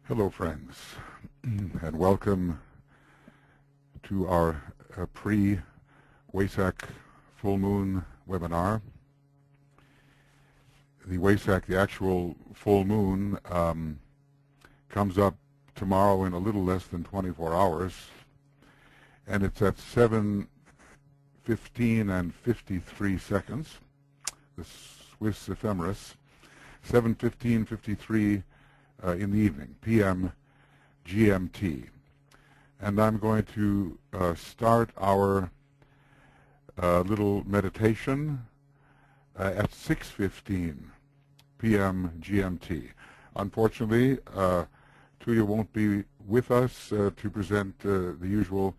Hello, friends, and welcome to our pre-Wesak full moon webinar. The Wesak, the actual full moon, comes up tomorrow in a little less than 24 hours, and it's at 7:15 and 53 seconds, the Swiss ephemeris, 7:15:53 in the evening, p.m. GMT. And I'm going to start our little meditation at 6:15 p.m. GMT. Unfortunately, Tuya won't be with us to present the usual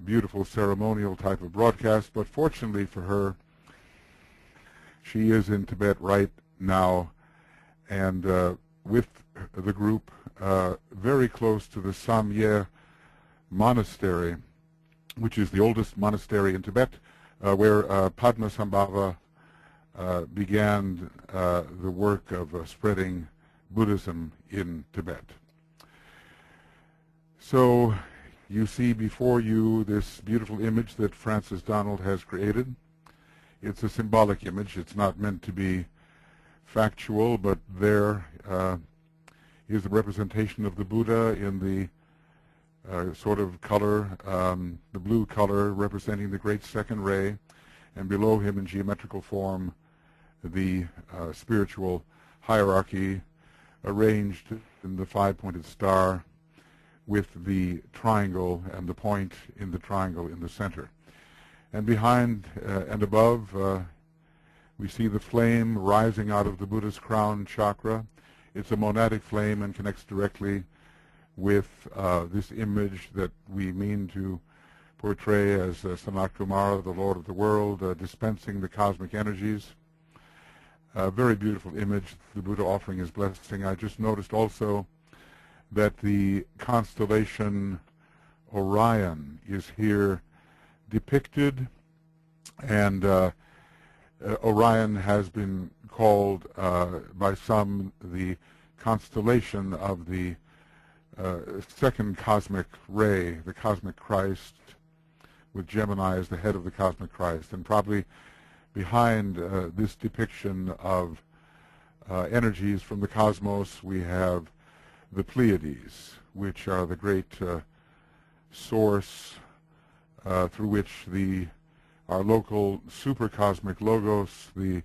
beautiful ceremonial type of broadcast, but fortunately for her, she is in Tibet right now, and with the group very close to the Samye monastery, which is the oldest monastery in Tibet, where Padmasambhava began the work of spreading Buddhism in Tibet. So you see before you this beautiful image that Francis Donald has created. It's a symbolic image. It's not meant to be factual, but there is the representation of the Buddha in the sort of color, the blue color representing the great second ray, and below him in geometrical form the spiritual hierarchy arranged in the five-pointed star with the triangle and the point in the triangle in the center. And behind and above we see the flame rising out of the Buddha's crown chakra. It's a monadic flame and connects directly with this image that we mean to portray as Sanat Kumara, the Lord of the world, dispensing the cosmic energies. A very beautiful image, the Buddha offering his blessing. I just noticed also that the constellation Orion is here depicted, and Orion has been called by some the constellation of the second cosmic ray, the cosmic Christ, with Gemini as the head of the cosmic Christ. And probably behind this depiction of energies from the cosmos, we have the Pleiades, which are the great source through which our local supercosmic logos, the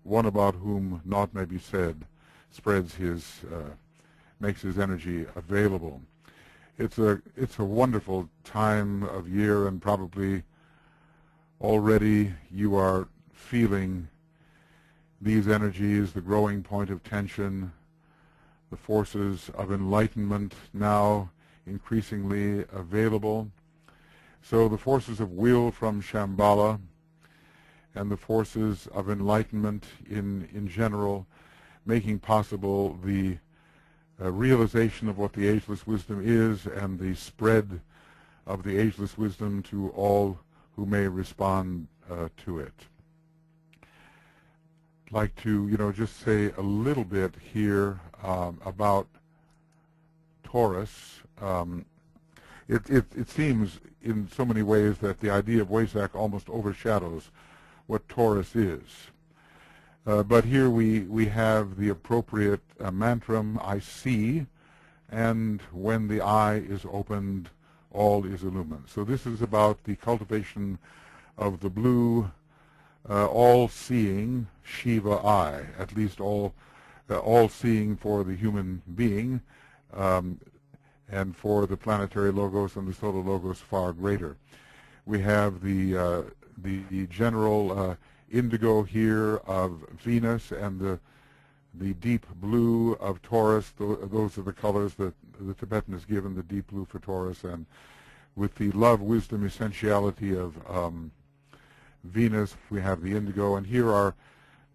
one about whom naught may be said, spreads makes his energy available. It's a wonderful time of year, and probably already you are feeling these energies, the growing point of tension, the forces of enlightenment now increasingly available. So the forces of will from Shambala and the forces of enlightenment in general, making possible the realization of what the ageless wisdom is and the spread of the ageless wisdom to all who may respond to it. I'd like to, just say a little bit here about Taurus. It seems in so many ways that the idea of Wesak almost overshadows what Taurus is. But here we have the appropriate mantrum, I see, and when the eye is opened, all is illumined. So this is about the cultivation of the blue, all-seeing Shiva eye, at least all-seeing for the human being, and for the planetary logos and the solar logos far greater. We have the general indigo here of Venus and the deep blue of Taurus. Those are the colors that the Tibetan has given, the deep blue for Taurus, and with the love, wisdom, essentiality of Venus, we have the indigo. And here are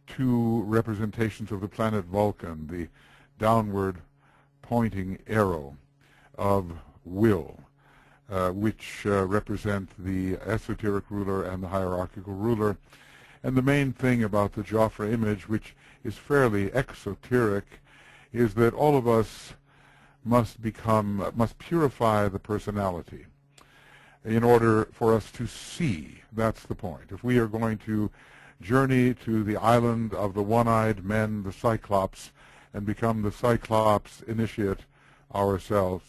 two representations of the planet Vulcan, the downward pointing arrow of will, which represent the esoteric ruler and the hierarchical ruler. And the main thing about the Jafra image, which is fairly exoteric, is that all of us must purify the personality in order for us to see. That's the point. If we are going to journey to the island of the one-eyed men, the Cyclops, and become the Cyclops initiate ourselves,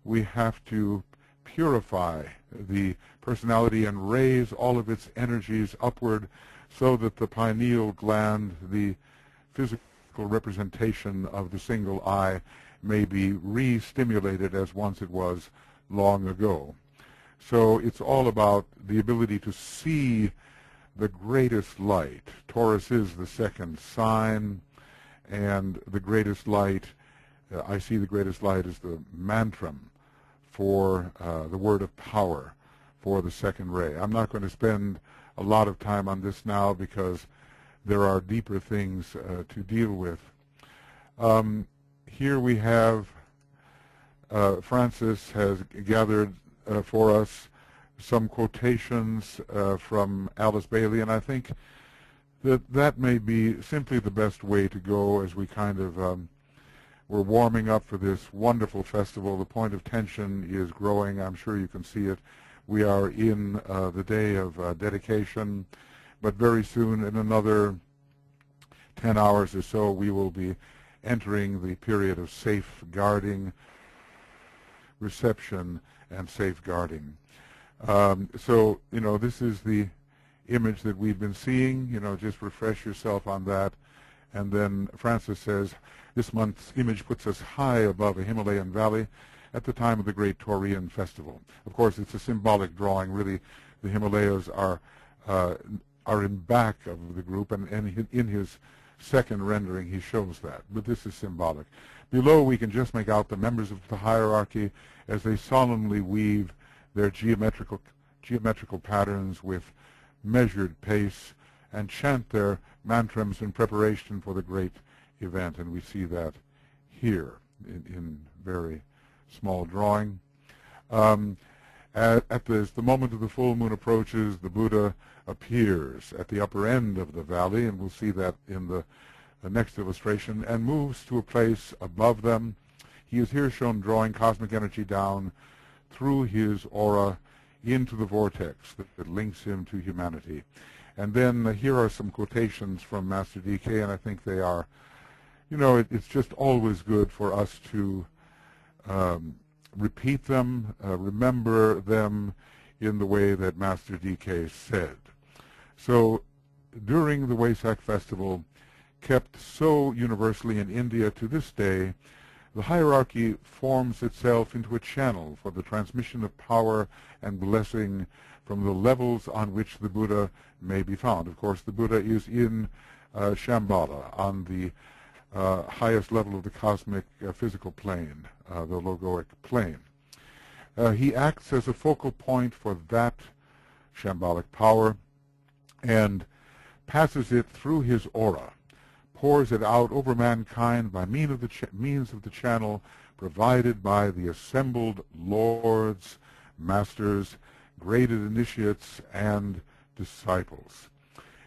we have to purify the personality and raise all of its energies upward so that the pineal gland, the physical representation of the single eye, may be re-stimulated as once it was long ago. So it's all about the ability to see the greatest light. Taurus is the second sign, and the greatest light, I see the greatest light as the mantrum for the word of power for the second ray. I'm not going to spend a lot of time on this now because there are deeper things to deal with. Here we have, Francis has gathered for us some quotations from Alice Bailey, and I think that may be simply the best way to go as we kind of we're warming up for this wonderful festival. The point of tension is growing. I'm sure you can see it. We are in the day of dedication, but very soon, in another 10 hours or so, we will be entering the period of safeguarding, reception, and safeguarding. So, this is the image that we've been seeing. Just refresh yourself on that. And then Francis says, this month's image puts us high above a Himalayan valley at the time of the Great Taurian Festival. Of course, it's a symbolic drawing. Really, the Himalayas are in back of the group, and in his second rendering, he shows that. But this is symbolic. Below, we can just make out the members of the hierarchy as they solemnly weave their geometrical patterns with measured pace and chant their mantrams in preparation for the great event. And we see that here in very small drawing. As the moment of the full moon approaches, the Buddha appears at the upper end of the valley, and we'll see that in the next illustration, and moves to a place above them. He is here shown drawing cosmic energy down through his aura into the vortex that links him to humanity. And then here are some quotations from Master DK, and I think they are, it's just always good for us to repeat them, remember them in the way that Master DK said. So during the Wesak festival, kept so universally in India to this day, the hierarchy forms itself into a channel for the transmission of power and blessing from the levels on which the Buddha may be found. Of course, the Buddha is in Shambala, on the highest level of the cosmic physical plane, the logoic plane. He acts as a focal point for that Shambalic power and passes it through his aura, pours it out over mankind by means of the channel provided by the assembled lords, masters, graded initiates, and disciples.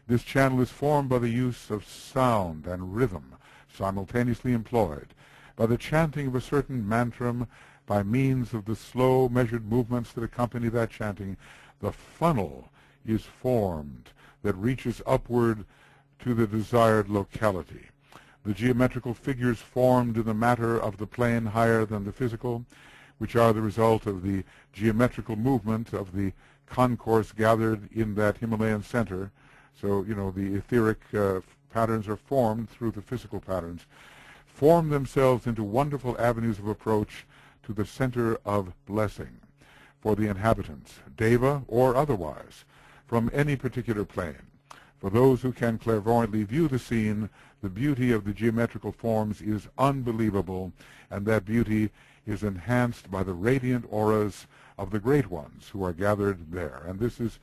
This channel is formed by the use of sound and rhythm simultaneously employed, by the chanting of a certain mantram, by means of the slow measured movements that accompany that chanting. The funnel is formed that reaches upward to the desired locality. The geometrical figures formed in the matter of the plane higher than the physical, which are the result of the geometrical movement of the concourse gathered in that Himalayan center. So, the etheric patterns are formed through the physical patterns, form themselves into wonderful avenues of approach to the center of blessing for the inhabitants, Deva or otherwise, from any particular plane. For those who can clairvoyantly view the scene, the beauty of the geometrical forms is unbelievable, and that beauty is enhanced by the radiant auras of the great ones who are gathered there. And this is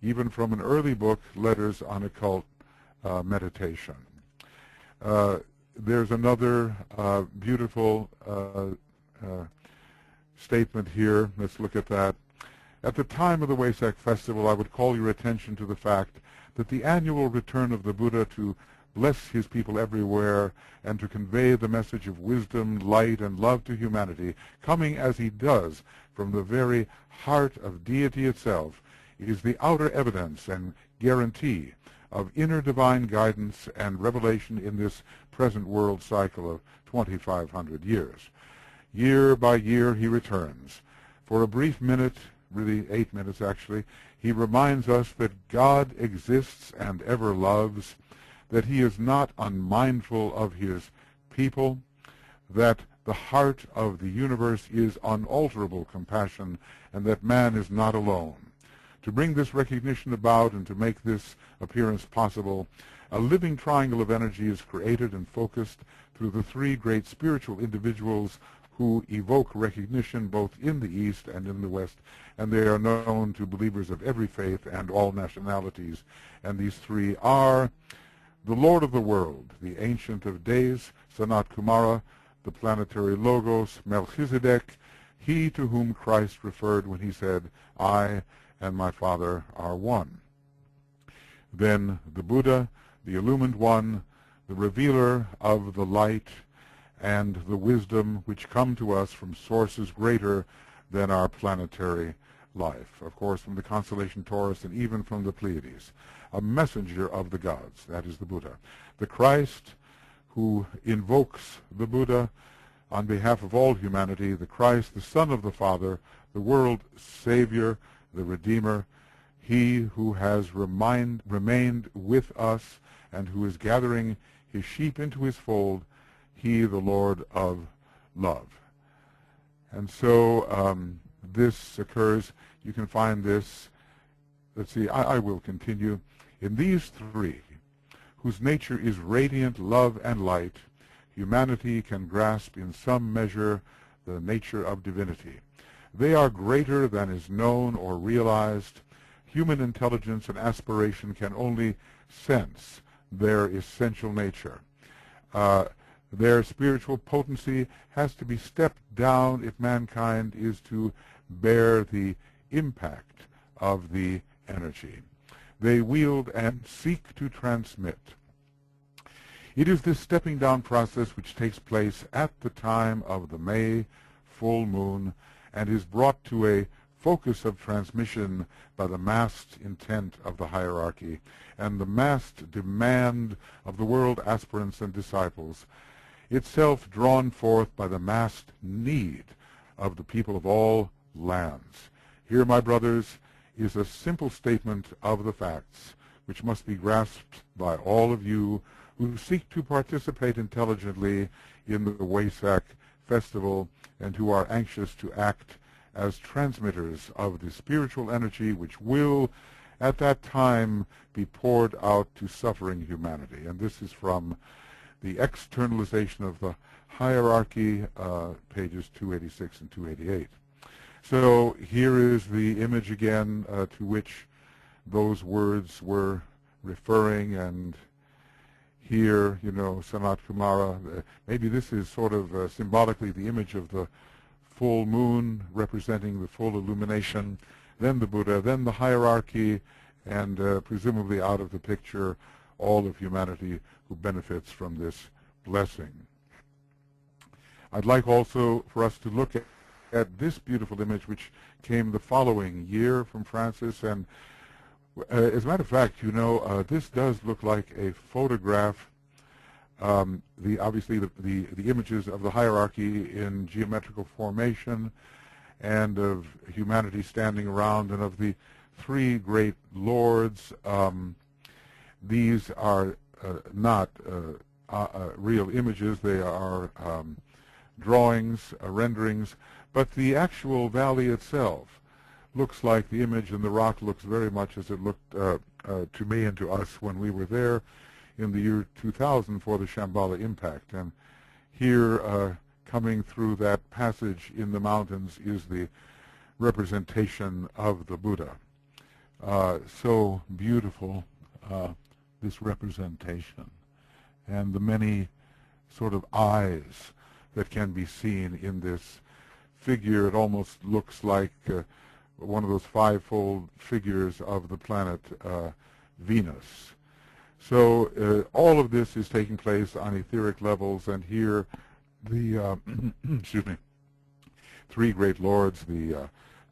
even from an early book, Letters on Occult Meditation. There's another beautiful statement here. Let's look at that. At the time of the Wesak festival, I would call your attention to the fact that the annual return of the Buddha to bless his people everywhere, and to convey the message of wisdom, light, and love to humanity, coming as he does from the very heart of deity itself, is the outer evidence and guarantee of inner divine guidance and revelation in this present world cycle of 2,500 years. Year by year he returns. For a brief minute, really 8 minutes actually, he reminds us that God exists and ever loves, that he is not unmindful of his people, that the heart of the universe is unalterable compassion, and that man is not alone. To bring this recognition about and to make this appearance possible, a living triangle of energy is created and focused through the three great spiritual individuals who evoke recognition both in the East and in the West, and they are known to believers of every faith and all nationalities. And these three are the Lord of the World, the Ancient of Days, Sanat Kumara, the planetary Logos, Melchizedek, he to whom Christ referred when he said, I and my Father are one. Then the Buddha, the Illumined One, the Revealer of the Light, and the wisdom which come to us from sources greater than our planetary life. Of course, from the constellation Taurus and even from the Pleiades. A messenger of the gods, that is the Buddha. The Christ who invokes the Buddha on behalf of all humanity, the Christ, the Son of the Father, the world Savior, the Redeemer, he who has remained with us and who is gathering his sheep into his fold, he, the Lord of love. And so this occurs, you can find this, let's see, I will continue. In these three, whose nature is radiant love and light, humanity can grasp in some measure the nature of divinity. They are greater than is known or realized. Human intelligence and aspiration can only sense their essential nature. Their spiritual potency has to be stepped down if mankind is to bear the impact of the energy they wield and seek to transmit. It is this stepping down process which takes place at the time of the May full moon and is brought to a focus of transmission by the massed intent of the hierarchy and the massed demand of the world aspirants and disciples, itself drawn forth by the massed need of the people of all lands. Here, my brothers, is a simple statement of the facts which must be grasped by all of you who seek to participate intelligently in the Wesak festival and who are anxious to act as transmitters of the spiritual energy which will at that time be poured out to suffering humanity. And this is from the Externalization of the Hierarchy, pages 286 and 288. So here is the image again to which those words were referring, and here, you know, Sanat Kumara, maybe this is sort of symbolically the image of the full moon representing the full illumination, then the Buddha, then the hierarchy, and presumably out of the picture all of humanity who benefits from this blessing. I'd like also for us to look at this beautiful image which came the following year from Francis, and as a matter of fact, you know, this does look like a photograph. Obviously the images of the hierarchy in geometrical formation and of humanity standing around and of the three great lords. These are not real images. They are drawings, renderings, but the actual valley itself looks like the image, and the rock looks very much as it looked to me and to us when we were there in the year 2000 for the Shambala impact. And here, coming through that passage in the mountains, is the representation of the Buddha. So beautiful, this representation, and the many sort of eyes that can be seen in this figure. It almost looks like one of those fivefold figures of the planet Venus. So all of this is taking place on etheric levels, and here the excuse me, three great lords, the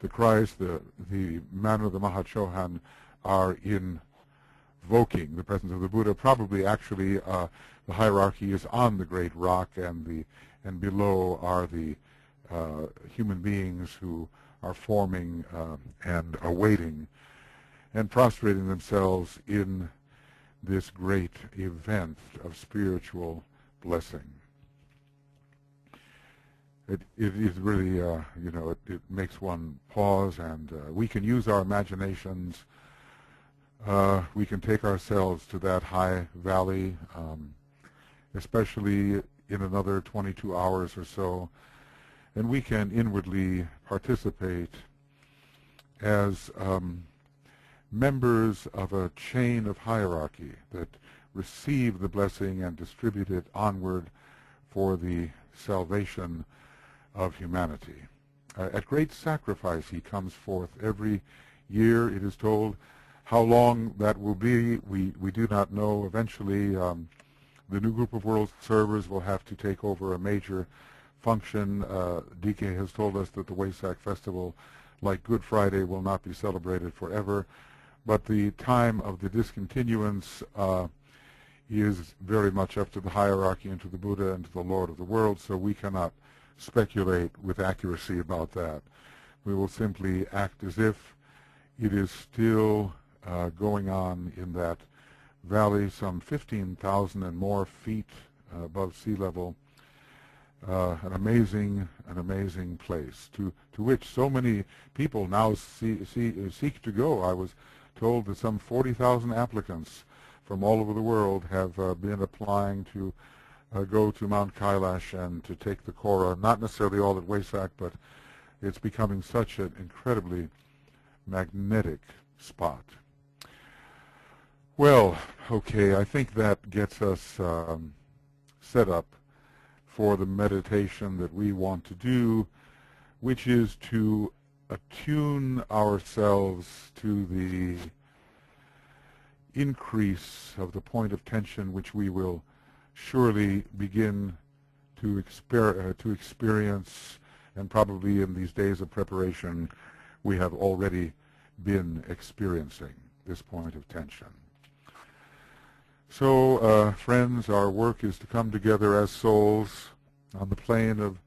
Christ, the Manu, the Mahachohan, are invoking the presence of the Buddha. Probably, actually, the hierarchy is on the great rock, and below are the human beings who are forming and awaiting and prostrating themselves in this great event of spiritual blessing. It is really, it makes one pause, and we can use our imaginations. We can take ourselves to that high valley, especially in another 22 hours or so, and we can inwardly participate as members of a chain of hierarchy that receive the blessing and distribute it onward for the salvation of humanity. At great sacrifice he comes forth every year, it is told. How long that will be, we do not know. Eventually, the new group of world servers will have to take over a major function. DK has told us that the Wesak festival, like Good Friday, will not be celebrated forever, but the time of the discontinuance is very much up to the hierarchy and to the Buddha and to the Lord of the world, so we cannot speculate with accuracy about that. We will simply act as if it is still going on in that valley, some 15,000 and more feet above sea level. An amazing place to which so many people now seek to go. I was told that some 40,000 applicants from all over the world have been applying to go to Mount Kailash and to take the Kora. Not necessarily all at Wesak, but it's becoming such an incredibly magnetic spot. Well, okay, I think that gets us set up for the meditation that we want to do, which is to attune ourselves to the increase of the point of tension which we will surely begin to experience, and probably in these days of preparation we have already been experiencing this point of tension. So, friends, our work is to come together as souls on the plane of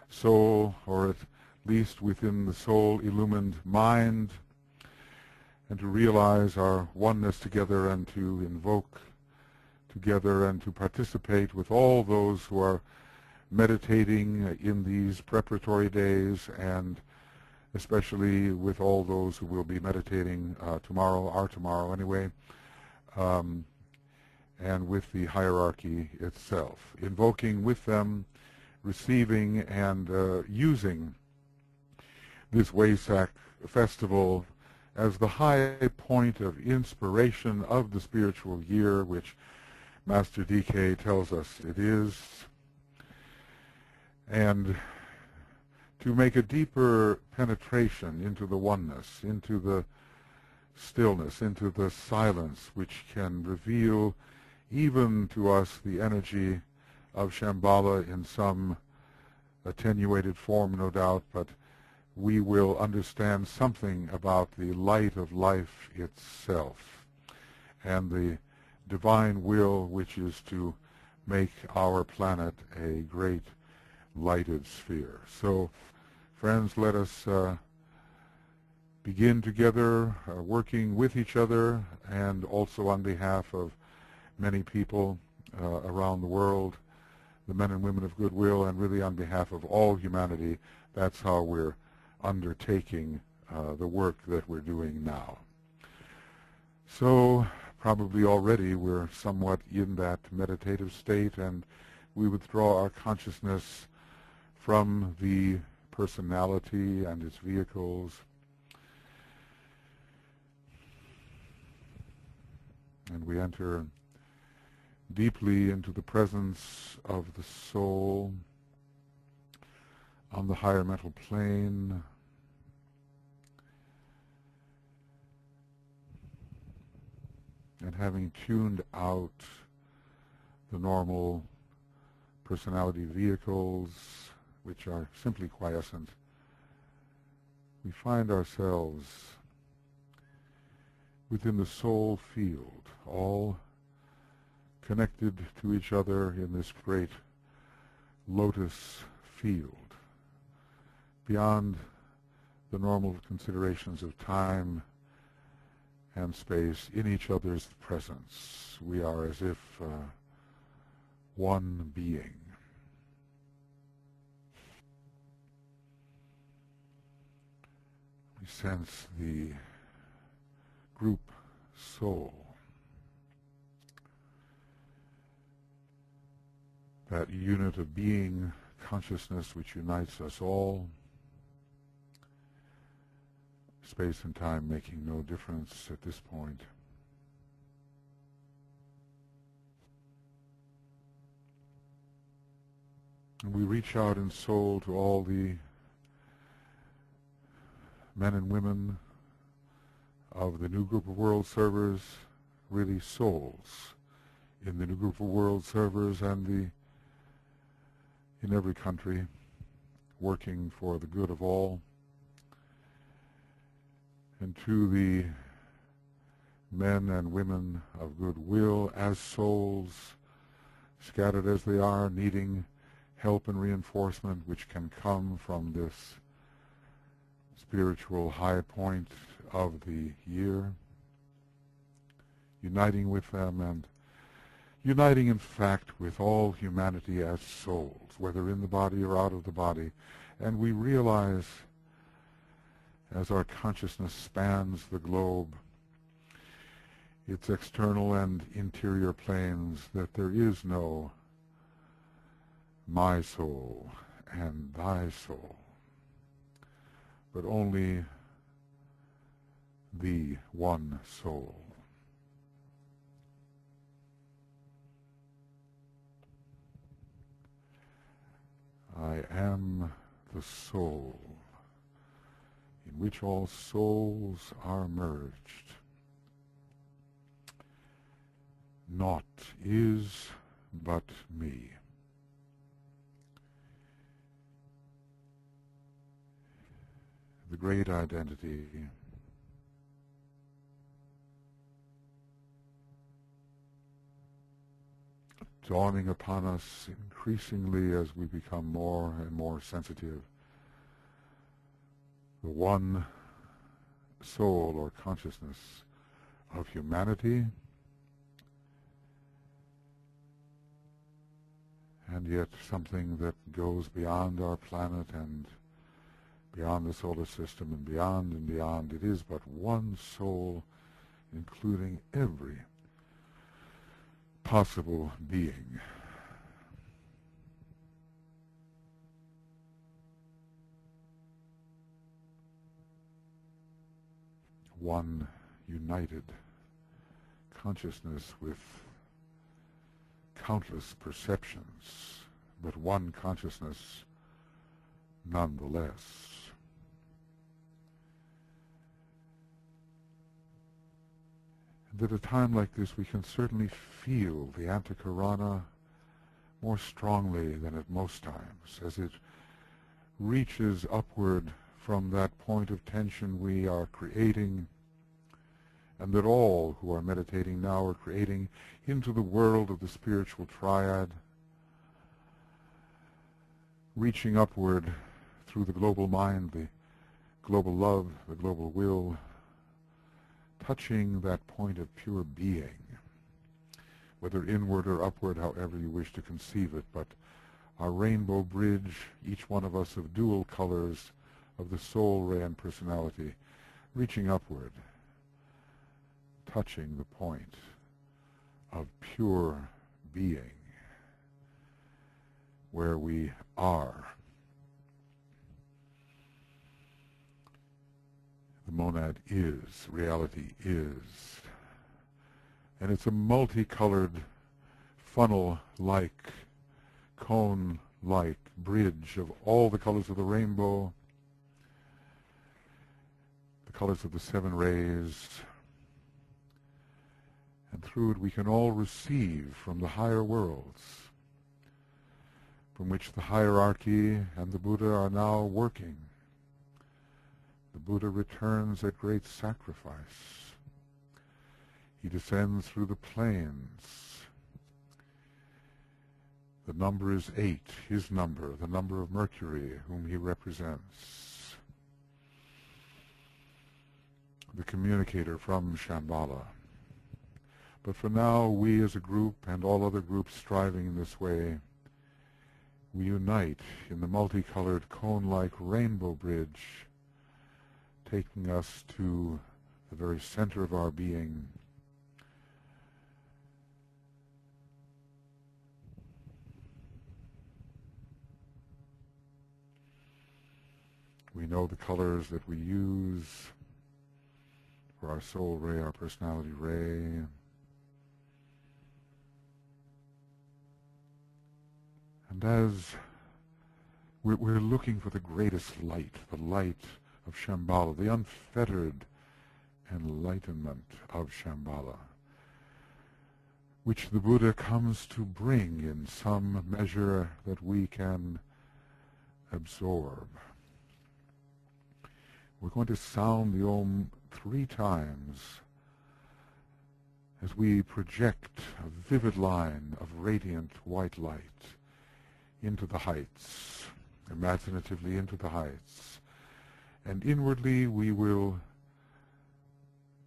soul, or at least within the soul-illumined mind, and to realize our oneness together and to invoke together and to participate with all those who are meditating in these preparatory days, and especially with all those who will be meditating tomorrow anyway, and with the hierarchy itself, invoking with them, receiving and using this Wesak festival as the high point of inspiration of the spiritual year, which Master DK tells us it is, and to make a deeper penetration into the oneness, into the stillness, into the silence, which can reveal even to us the energy of Shambala in some attenuated form, no doubt, but we will understand something about the light of life itself and the divine will, which is to make our planet a great lighted sphere. So, friends, let us begin together, working with each other, and also on behalf of many people around the world, the men and women of goodwill, and really on behalf of all humanity. That's how we're undertaking the work that we're doing now. So probably already we're somewhat in that meditative state, and we withdraw our consciousness from the personality and its vehicles, and we enter deeply into the presence of the soul on the higher mental plane. And having tuned out the normal personality vehicles, which are simply quiescent, we find ourselves within the soul field, all connected to each other in this great lotus field, beyond the normal considerations of time and space, in each other's presence. We are as if one being. We sense the group soul, that unit of being, consciousness which unites us all, space and time making no difference at this point. And we reach out in soul to all the men and women of the new group of world servers, really souls in the new group of world servers and in every country, working for the good of all. And to the men and women of goodwill as souls, scattered as they are, needing help and reinforcement which can come from this spiritual high point of the year, uniting with them and uniting in fact with all humanity as souls, whether in the body or out of the body. And we realize, as our consciousness spans the globe, its external and interior planes, that there is no my soul and thy soul, but only the one soul. I am the soul in which all souls are merged. Naught is but me. The great identity dawning upon us increasingly as we become more and more sensitive. The one soul or consciousness of humanity, and yet something that goes beyond our planet and beyond the solar system and beyond and beyond. It is but one soul, including every possible being. One united consciousness with countless perceptions, but one consciousness nonetheless. And at a time like this, we can certainly feel the Antakarana more strongly than at most times, as it reaches upward from that point of tension we are creating, and that all who are meditating now are creating into the world of the spiritual triad, reaching upward through the global mind, the global love, the global will, touching that point of pure being, whether inward or upward, however you wish to conceive it, but our rainbow bridge, each one of us of dual colors of the soul ray and personality, reaching upward, touching the point of pure being, where we are. The monad is, reality is. And it's a multicolored, funnel-like, cone-like bridge of all the colors of the rainbow, the colors of the seven rays, And through it we can all receive from the higher worlds, from which the hierarchy and the Buddha are now working. The Buddha returns at great sacrifice. He descends through the plains. The number is 8, his number, the number of Mercury, whom he represents. The communicator from Shambala. But for now, we as a group and all other groups striving in this way, we unite in the multicolored cone-like rainbow bridge, taking us to the very center of our being. We know the colors that we use for our soul ray, our personality ray. And as we're looking for the greatest light, the light of Shambhala, the unfettered enlightenment of Shambhala, which the Buddha comes to bring in some measure that we can absorb. We're going to sound the Om 3 times as we project a vivid line of radiant white light into the heights, imaginatively into the heights. And inwardly we will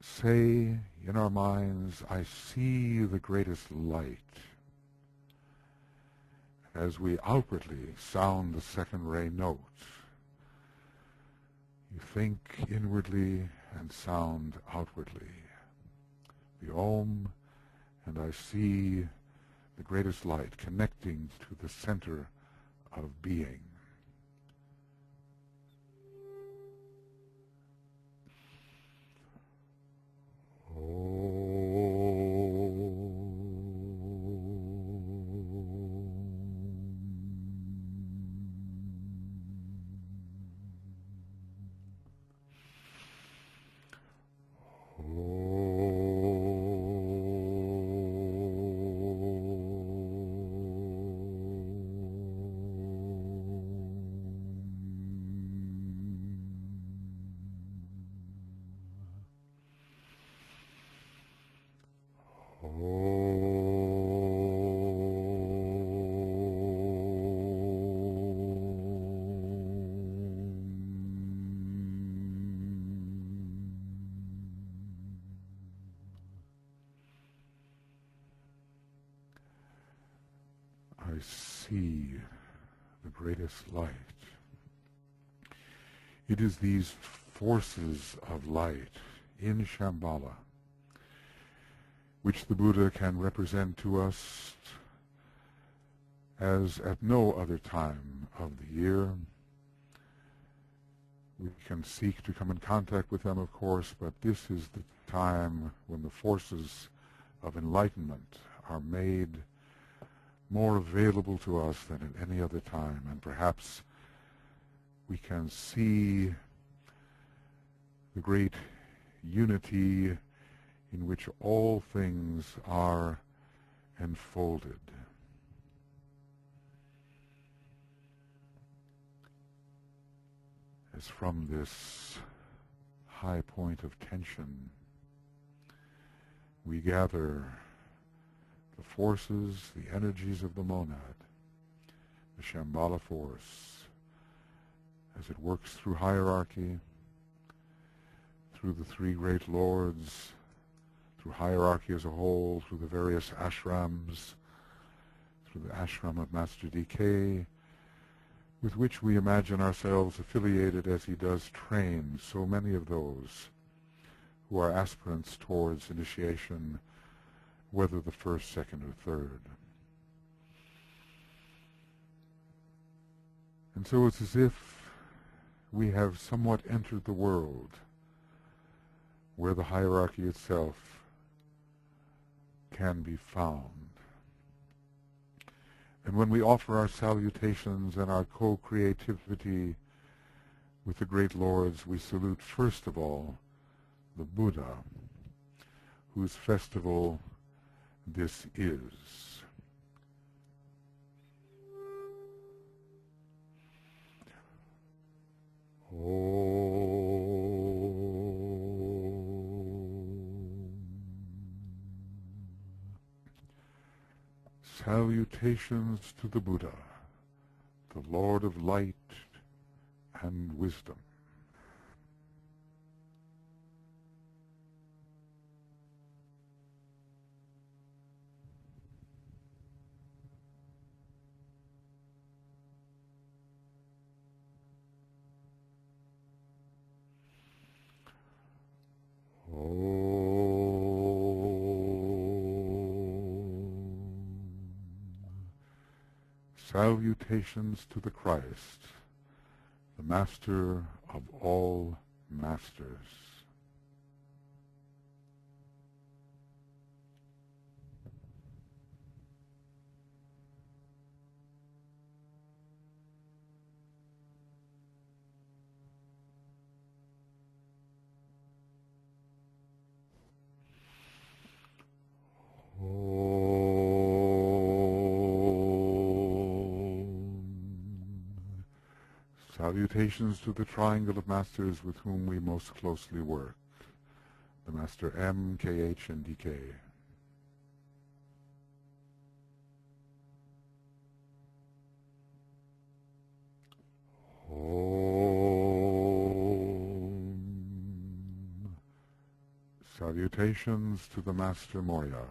say in our minds, I see the greatest light. As we outwardly sound the second ray note, you think inwardly and sound outwardly. The Om, and I see the greatest light connecting to the center of being. I see the greatest light. It is these forces of light in Shambhala which the Buddha can represent to us as at no other time of the year. We can seek to come in contact with them, of course, but this is the time when the forces of enlightenment are made more available to us than at any other time, and perhaps we can see the great unity in which all things are enfolded. As from this high point of tension, we gather the forces, the energies of the monad, the Shambhala force, as it works through hierarchy, through the 3 great lords, through hierarchy as a whole, through the various ashrams, through the ashram of Master D.K., with which we imagine ourselves affiliated as he does train so many of those who are aspirants towards initiation, whether the first, second, or third. And so it's as if we have somewhat entered the world where the hierarchy itself can be found. And when we offer our salutations and our co-creativity with the great lords, we salute first of all the Buddha, whose festival this is. Salutations to the Buddha, the Lord of Light and Wisdom. Salutations to the Christ, the Master of all Masters. Salutations to the triangle of masters with whom we most closely work, the Master M, KH, and DK. Om. Salutations to the Master Morya.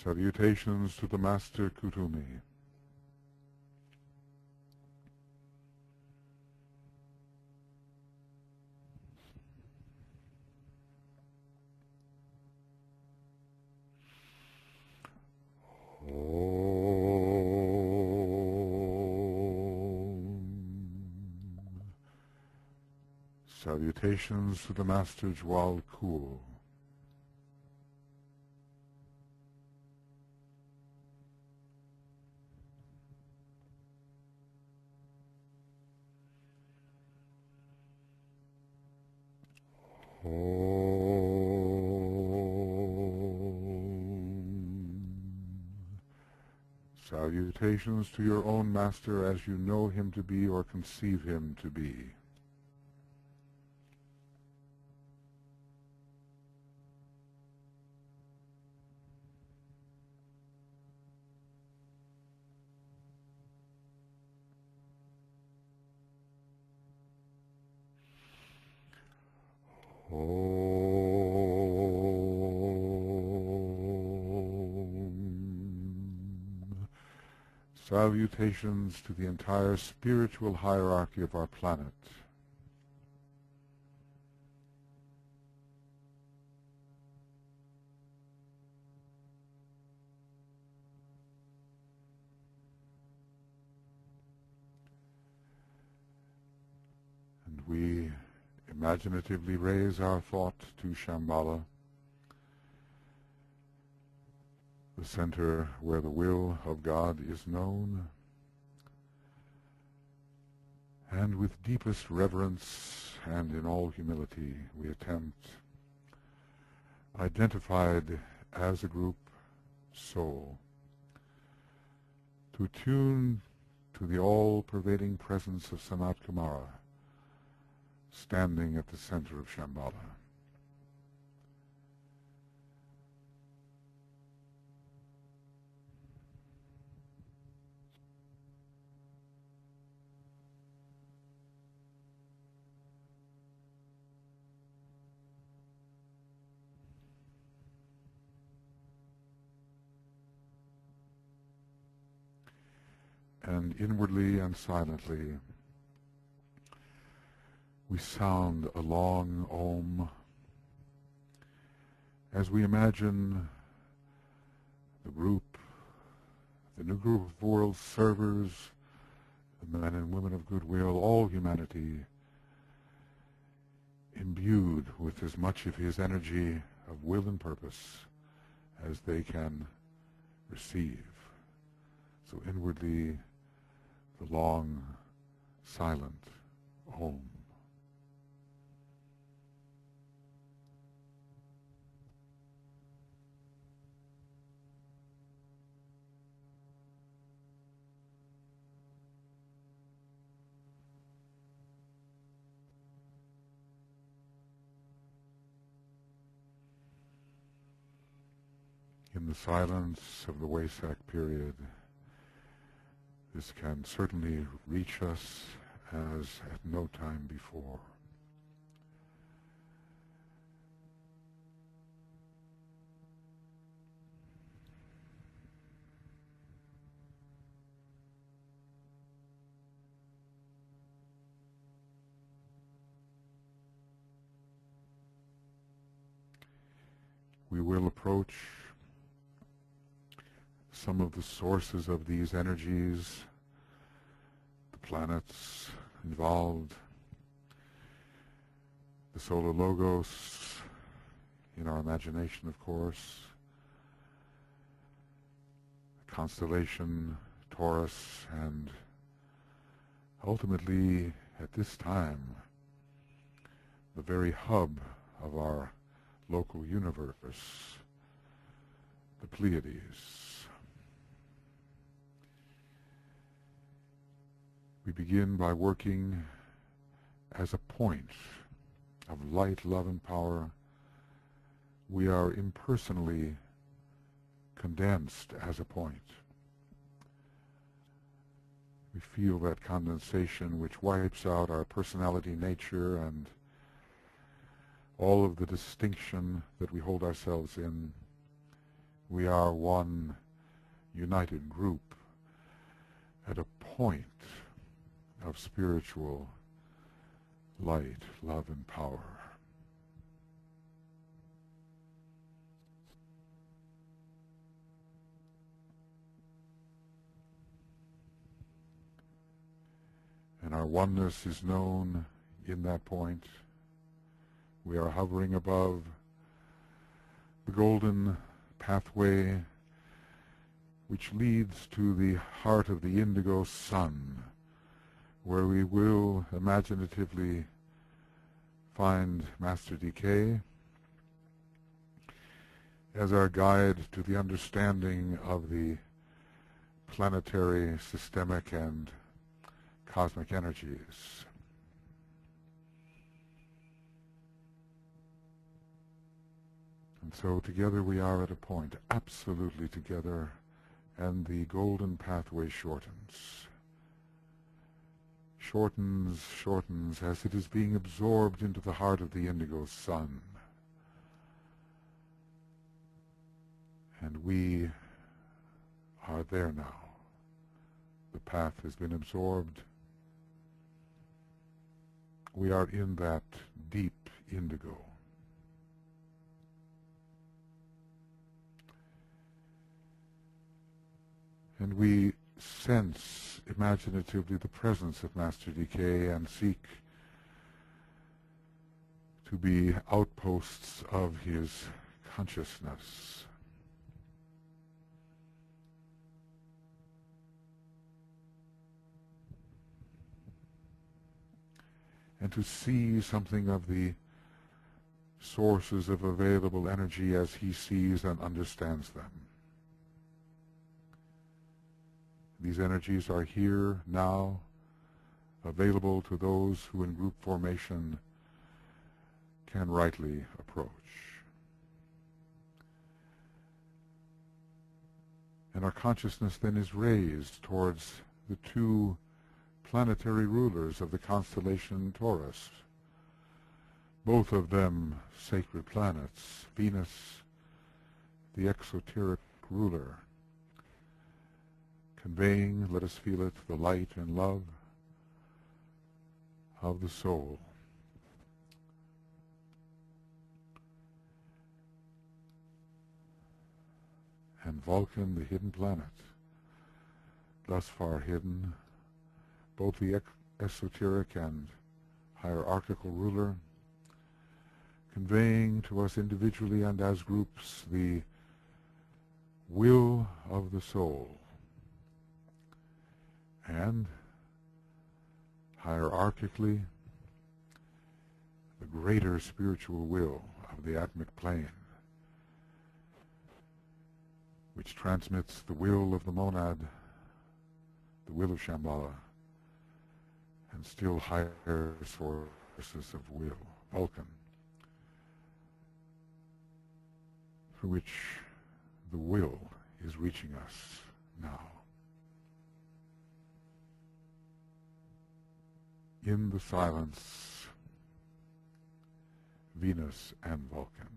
Salutations to the Master Kutumi. Salutations to the Master Jwal Kul. Salutations to your own Master as you know him to be or conceive him to be. Salutations to the entire spiritual hierarchy of our planet. And we imaginatively raise our thought to Shambala, the center where the will of God is known, and with deepest reverence and in all humility we attempt, identified as a group soul, to tune to the all-pervading presence of Sanat Kumara, standing at the center of Shambhala. And inwardly and silently, we sound a long Om as we imagine the new group of world servers, the men and women of goodwill, all humanity, imbued with as much of his energy of will and purpose as they can receive. So inwardly, the long, silent Om. In the silence of the Wesak period, this can certainly reach us as at no time before. We will approach some of the sources of these energies, the planets involved, the solar logos in our imagination, of course, the constellation Taurus, and ultimately, at this time, the very hub of our local universe, the Pleiades. We begin by working as a point of light, love, and power. We are impersonally condensed as a point. We feel that condensation which wipes out our personality, nature, and all of the distinction that we hold ourselves in. We are one united group at a point of spiritual light, love, and power. And our oneness is known in that point. We are hovering above the golden pathway which leads to the heart of the indigo sun, where we will imaginatively find Master Decay as our guide to the understanding of the planetary, systemic, and cosmic energies. And so together we are at a point, absolutely together, and the golden pathway shortens. Shortens as it is being absorbed into the heart of the indigo sun. And we are there now. The path has been absorbed. We are in that deep indigo. And we sense imaginatively the presence of Master Decay and seek to be outposts of his consciousness. And to see something of the sources of available energy as he sees and understands them. These energies are here, now, available to those who in group formation can rightly approach. And our consciousness then is raised towards the two planetary rulers of the constellation Taurus, both of them sacred planets, Venus, the exoteric ruler, conveying, let us feel it, the light and love of the soul. And Vulcan, the hidden planet, thus far hidden, both the esoteric and hierarchical ruler, conveying to us individually and as groups the will of the soul, and hierarchically the greater spiritual will of the Atmic plane, which transmits the will of the monad, the will of Shambala, and still higher sources of will, Vulcan, through which the will is reaching us now. In the silence, Venus and Vulcan.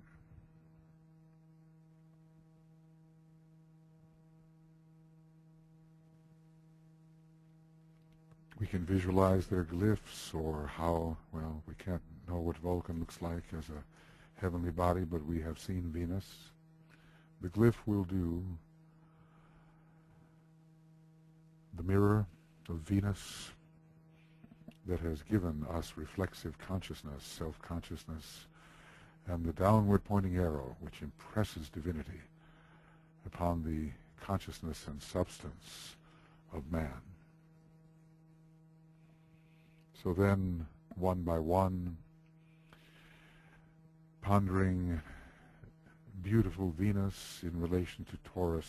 We can visualize their glyphs, or how, well, we can't know what Vulcan looks like as a heavenly body, but we have seen Venus. The glyph will do. The mirror of Venus that has given us reflexive consciousness, self-consciousness, and the downward pointing arrow which impresses divinity upon the consciousness and substance of man. So then, one by one, pondering beautiful Venus in relation to Taurus,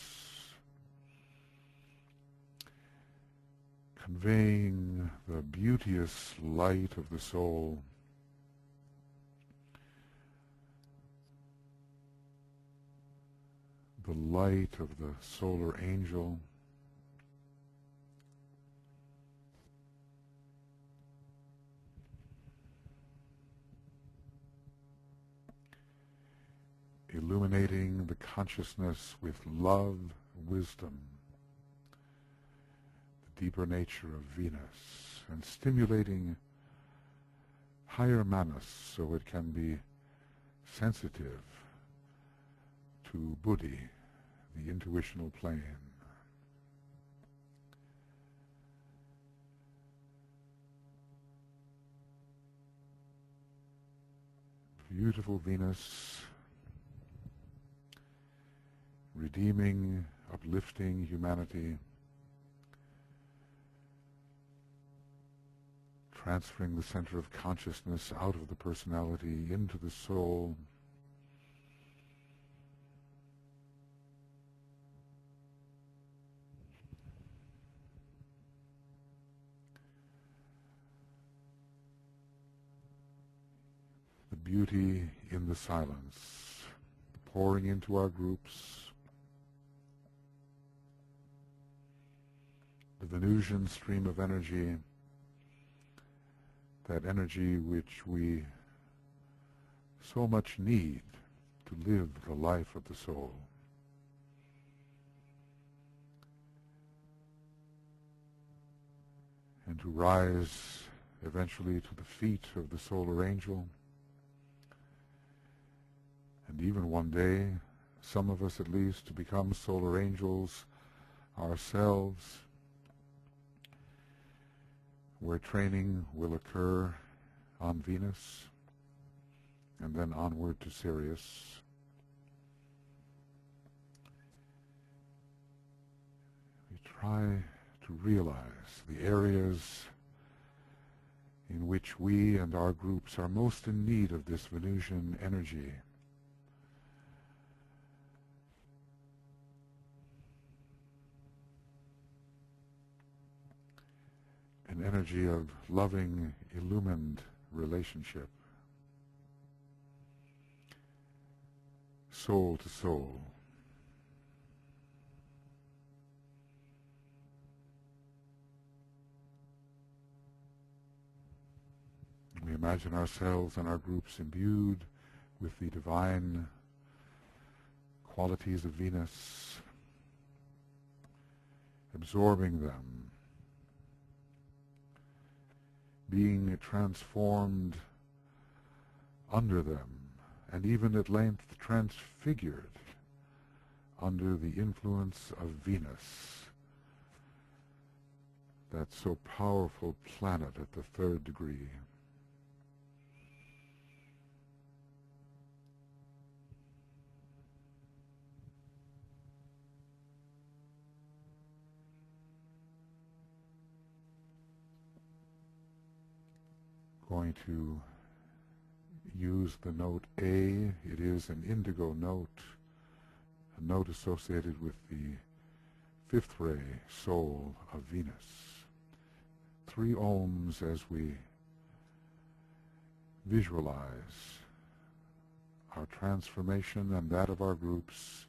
conveying the beauteous light of the soul, the light of the solar angel, illuminating the consciousness with love, wisdom, the deeper nature of Venus, and stimulating higher manas so it can be sensitive to buddhi, the intuitional plane. Beautiful Venus, redeeming, uplifting humanity, transferring the center of consciousness out of the personality into the soul, the beauty in the silence, pouring into our groups, the Venusian stream of energy, that energy which we so much need to live the life of the soul. And to rise eventually to the feet of the solar angel, and even one day, some of us at least, to become solar angels ourselves, where training will occur on Venus and then onward to Sirius. We try to realize the areas in which we and our groups are most in need of this Venusian energy. An energy of loving, illumined relationship, soul to soul. We imagine ourselves and our groups imbued with the divine qualities of Venus, absorbing them, being transformed under them, and even at length transfigured under the influence of Venus, that so powerful planet at the third degree. going to use the note A. It is an indigo note, a note associated with the fifth ray soul of Venus. 3 ohms as we visualize our transformation and that of our groups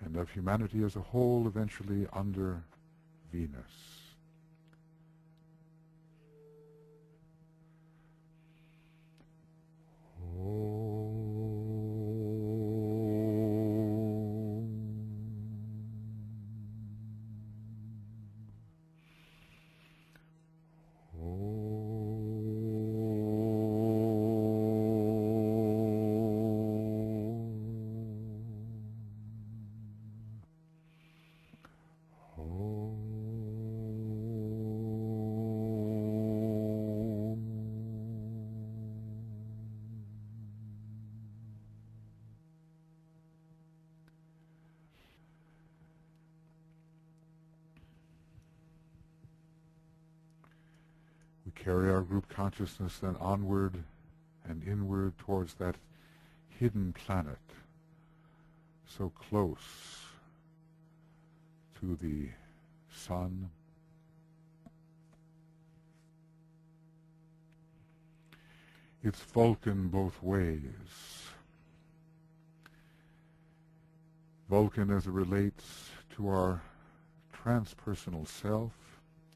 and of humanity as a whole eventually under Venus. We carry our group consciousness then onward and inward towards that hidden planet, so close to the sun. It's Vulcan both ways. Vulcan as it relates to our transpersonal self,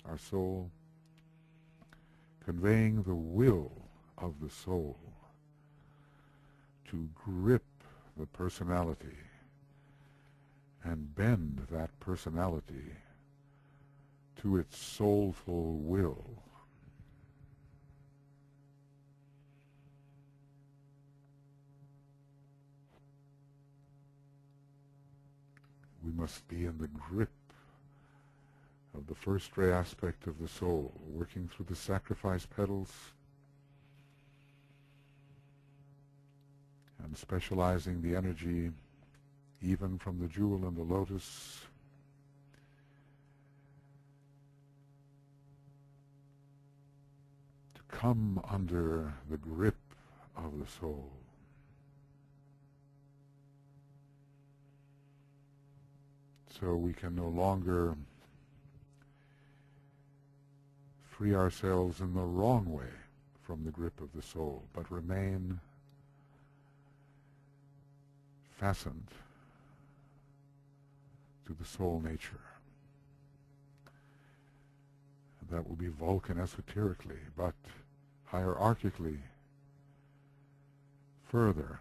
our soul, conveying the will of the soul to grip the personality and bend that personality to its soulful will. We must be in the grip of the first ray aspect of the soul, working through the sacrifice petals and specializing the energy even from the jewel and the lotus to come under the grip of the soul. So we can no longer free ourselves in the wrong way from the grip of the soul, but remain fastened to the soul nature. And that will be Vulcan esoterically, but hierarchically further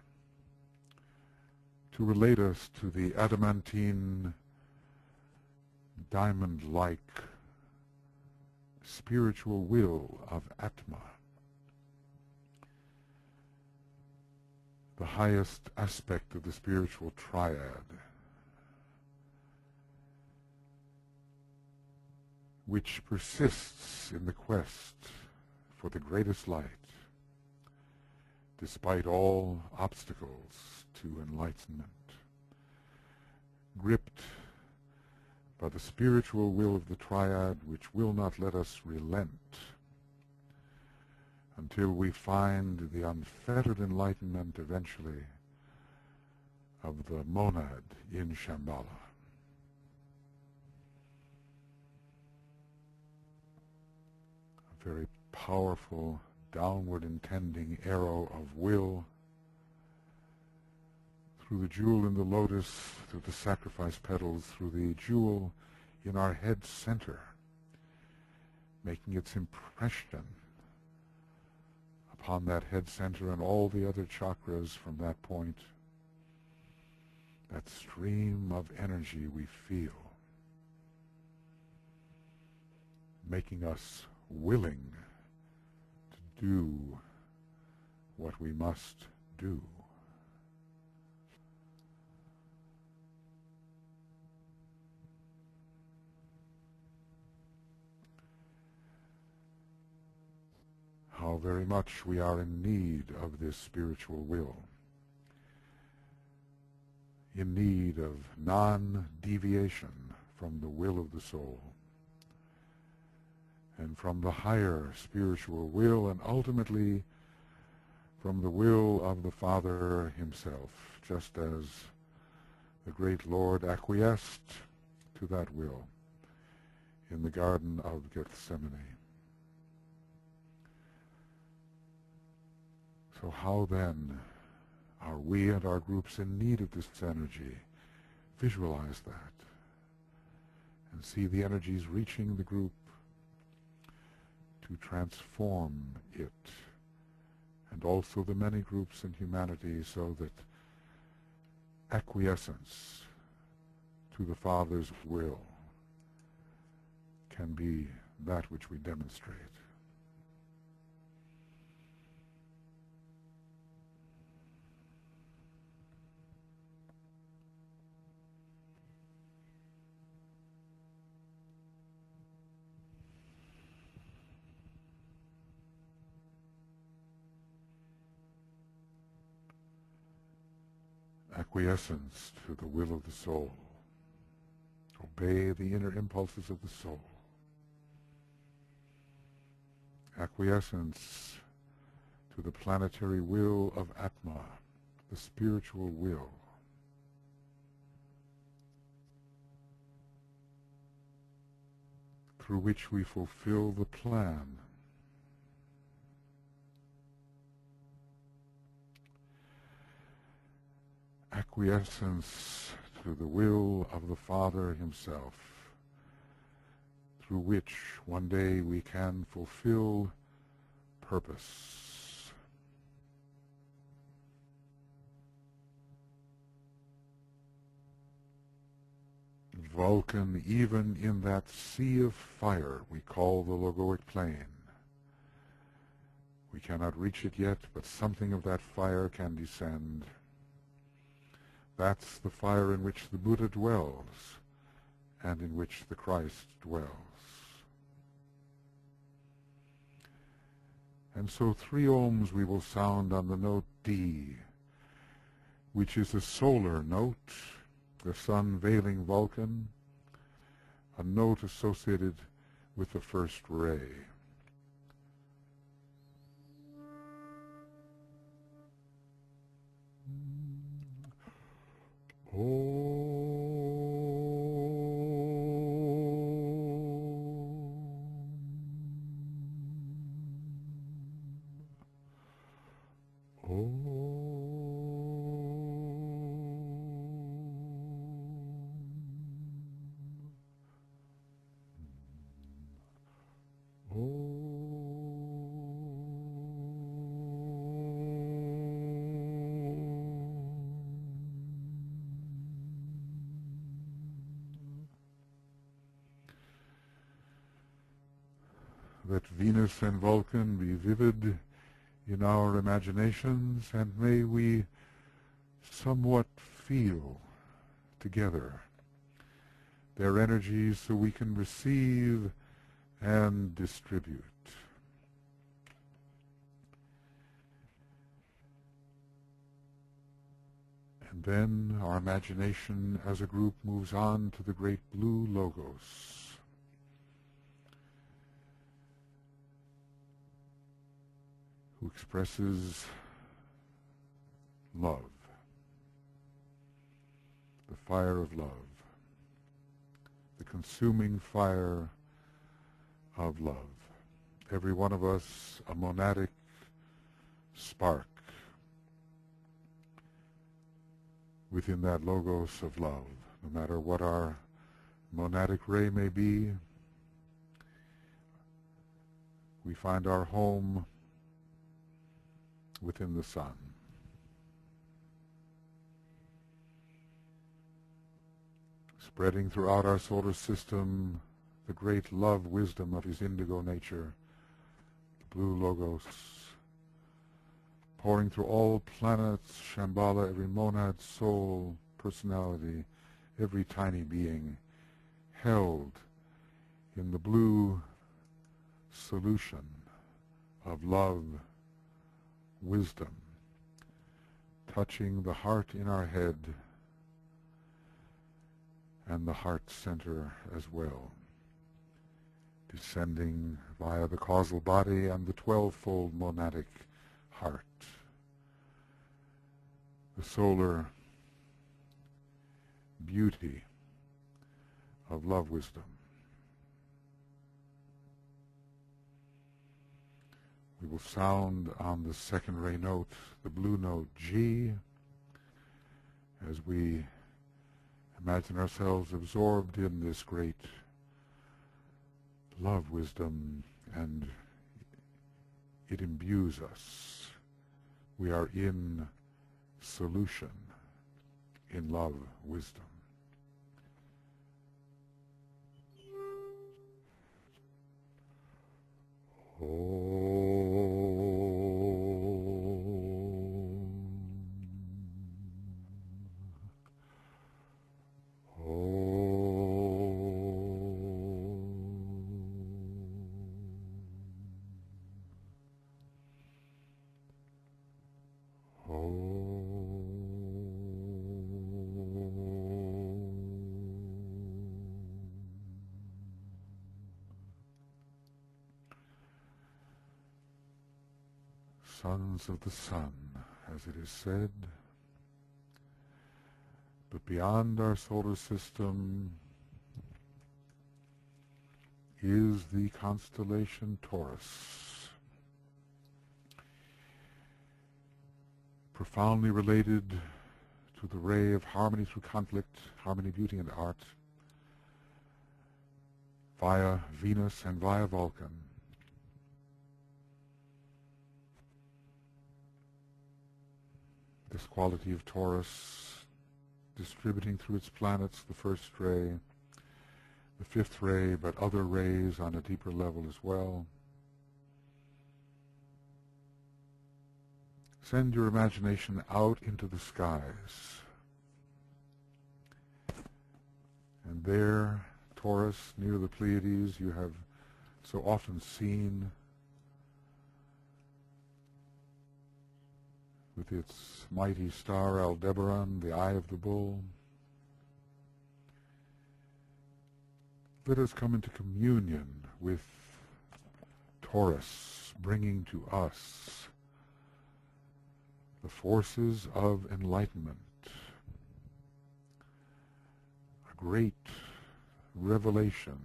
to relate us to the adamantine diamond-like spiritual will of Atma, the highest aspect of the spiritual triad, which persists in the quest for the greatest light, despite all obstacles to enlightenment, gripped by the spiritual will of the triad, which will not let us relent until we find the unfettered enlightenment eventually of the monad in Shambala. A very powerful downward intending arrow of will through the jewel in the lotus, through the sacrifice petals, through the jewel in our head center, making its impression upon that head center and all the other chakras from that point, that stream of energy we feel, making us willing to do what we must do. How very much we are in need of this spiritual will, in need of non-deviation from the will of the soul, and from the higher spiritual will, and ultimately from the will of the Father himself, just as the great Lord acquiesced to that will in the Garden of Gethsemane. So how then are we and our groups in need of this energy? Visualize that and see the energies reaching the group to transform it, and also the many groups in humanity, so that acquiescence to the Father's will can be that which we demonstrate. Acquiescence to the will of the soul. Obey the inner impulses of the soul. Acquiescence to the planetary will of Atma, the spiritual will. Through which we fulfill the plan. Acquiescence to the will of the Father himself, through which one day we can fulfill purpose. Vulcan, even in that sea of fire we call the logoic plane. We cannot reach it yet, but something of that fire can descend. That's the fire in which the Buddha dwells, and in which the Christ dwells. And so 3 ohms we will sound on the note D, which is a solar note, the sun veiling Vulcan, a note associated with the first ray. Let Venus and Vulcan be vivid in our imaginations, and may we somewhat feel together their energies so we can receive and distribute. And then our imagination as a group moves on to the great blue logos, who expresses love, the fire of love, the consuming fire of love. Every one of us a monadic spark within that logos of love, no matter what our monadic ray may be. We find our home within the sun. Spreading throughout our solar system the great love wisdom of his indigo nature, the blue logos, pouring through all planets, Shambala, every monad, soul, personality, every tiny being, held in the blue solution of love, wisdom, touching the heart in our head and the heart center as well, descending via the causal body and the 12-fold monadic heart, the solar beauty of love wisdom. We will sound on the second ray note, the blue note G, as we imagine ourselves absorbed in this great love wisdom, and it imbues us. We are in solution, in love wisdom. Sons of the sun, as it is said, but beyond our solar system is the constellation Taurus, profoundly related to the ray of harmony through conflict, harmony, beauty, and art, via Venus and via Vulcan. This quality of Taurus distributing through its planets the first ray, the fifth ray, but other rays on a deeper level as well. Send your imagination out into the skies. And there, Taurus, near the Pleiades, you have so often seen, with its mighty star Aldebaran, the eye of the bull. Let us come into communion with Taurus, bringing to us the forces of enlightenment, a great revelation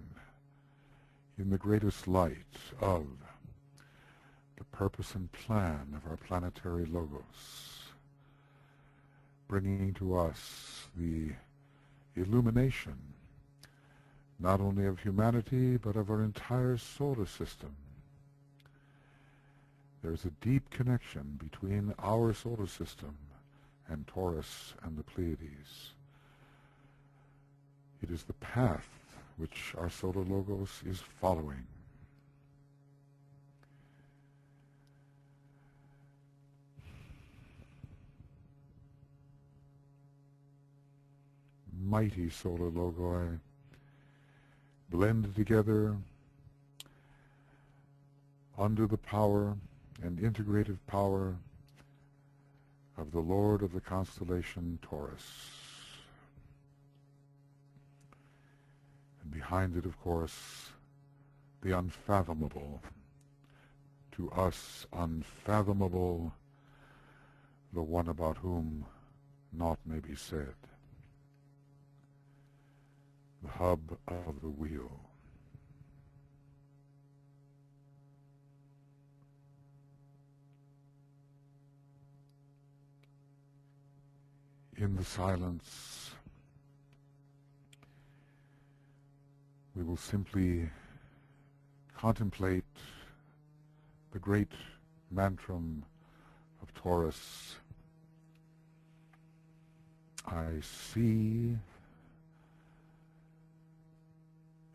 in the greatest light of the purpose and plan of our planetary logos, bringing to us the illumination not only of humanity but of our entire solar system. There's a deep connection between our solar system and Taurus and the Pleiades. It is the path which our solar logos is following. Mighty solar logoi blend together under the power and integrative power of the Lord of the constellation Taurus. And behind it, of course, the unfathomable, to us unfathomable, the one about whom naught may be said. The hub of the wheel. In the silence, we will simply contemplate the great mantrum of Taurus. I see.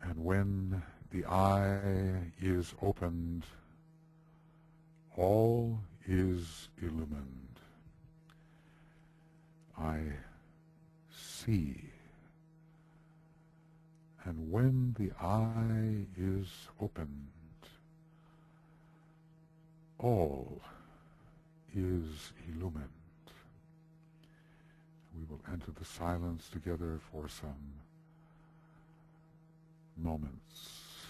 And when the eye is opened, all is illumined. I see. And when the eye is opened, all is illumined. We will enter the silence together for some moments.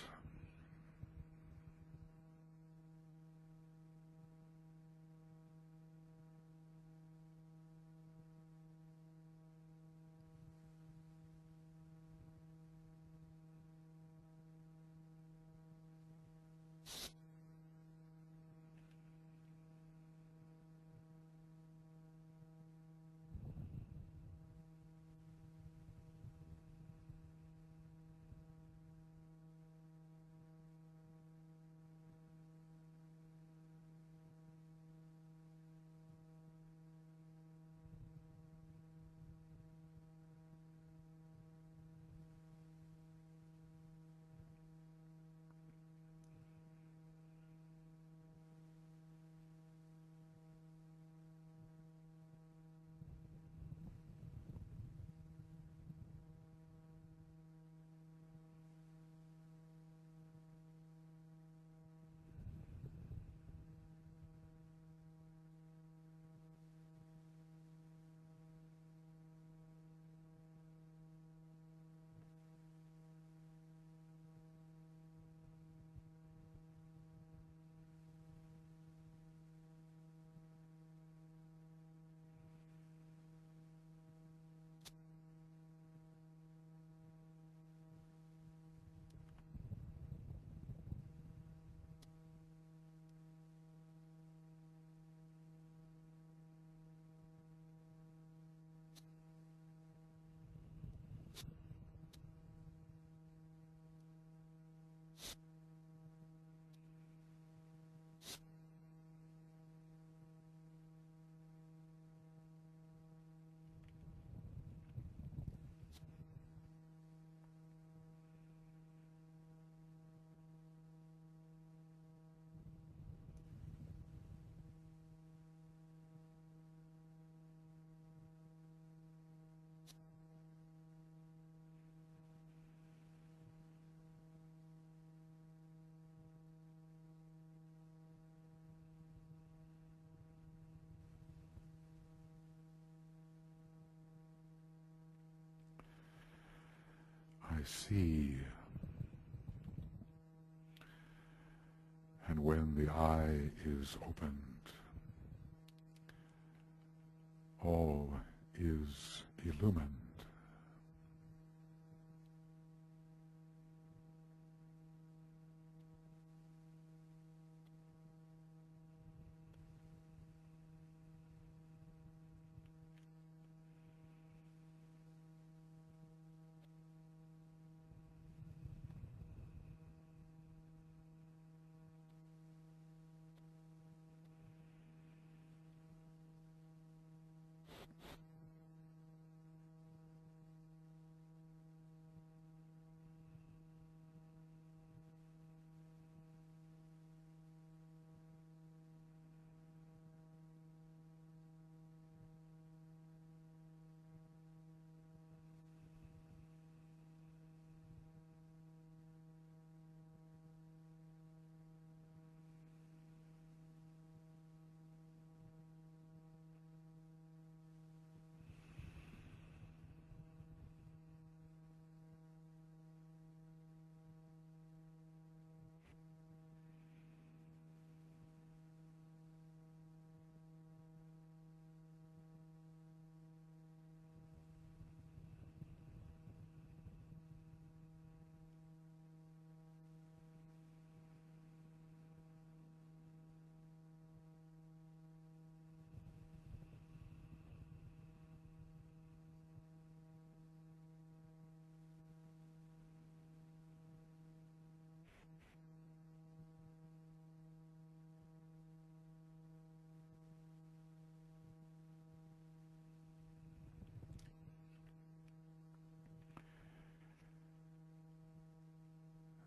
I see. And when the eye is opened, all is illumined.